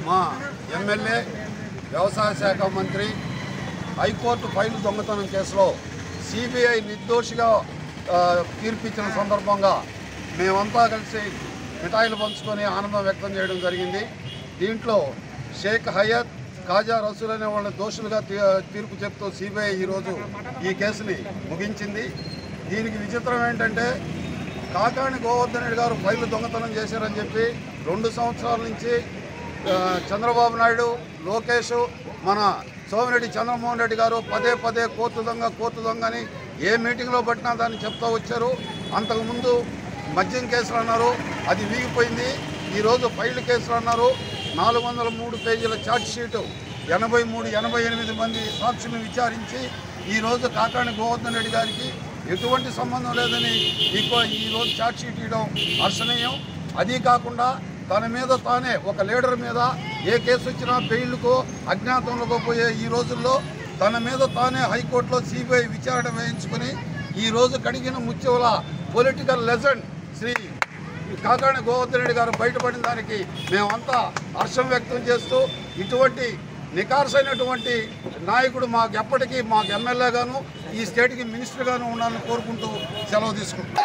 మా ఎమ్మెల్యే వ్యవసాయ శాఖ మంత్రి హైకోర్టు ఫైలు దొంగతనం కేసులో సిబిఐ నిర్దోషిగా తీర్పిచ్చిన సందర్భంగా మేమంతా కలిసి మిఠాయిలు పంచుకొని ఆనందం వ్యక్తం చేయడం జరిగింది. దీంట్లో షేక్ హయత్, ఖాజా రసూల్ అనే వాళ్ళ దోషులుగా తీర్పు చెప్తూ సిబిఐ ఈరోజు ఈ కేసుని ముగించింది. దీనికి విచిత్రం ఏంటంటే కాకాణి గోవర్ధన్ రెడ్డి గారు ఫైలు దొంగతనం చేశారని చెప్పి 2 సంవత్సరాల నుంచి చంద్రబాబు నాయుడు, లోకేష్, మన సోమిరెడ్డి చంద్రమోహన్ రెడ్డి గారు పదే కోర్టు దొంగ అని ఏ మీటింగ్లో పట్టినా దాన్ని చెప్తూ వచ్చారు. అంతకుముందు మద్యం కేసులు అన్నారు, అది వీగిపోయింది. ఈరోజు ఫైల్ కేసులు అన్నారు. 403 పేజీల ఛార్జ్ షీటు 88 మంది సాక్షులను విచారించి ఈరోజు కాకాణి గోవర్ధన్ రెడ్డి గారికి ఎటువంటి సంబంధం లేదని ఈరోజు ఛార్జ్ షీట్ ఇవ్వడం హర్షణీయం. అదీ కాకుండా తన మీద తానే ఒక లీడర్ మీద ఏ కేసు వచ్చినా బెయిల్కో అజ్ఞాతంలోకి పోయే ఈ రోజుల్లో తన మీద తానే హైకోర్టులో సిబిఐ విచారణ వేయించుకుని ఈరోజు కడిగిన ముత్యముల పొలిటికల్ లెజెండ్ శ్రీ కాకాణి గోవర్ధన్ రెడ్డి గారు బయటపడిన దానికి మేమంతా హర్షం వ్యక్తం చేస్తూ ఇటువంటి నికార్సైనటువంటి నాయకుడు మాకు ఎప్పటికీ మాకు ఎమ్మెల్యేగాను ఈ స్టేట్కి మినిస్టర్గాను ఉండాలని కోరుకుంటూ సెలవు తీసుకుంటాం.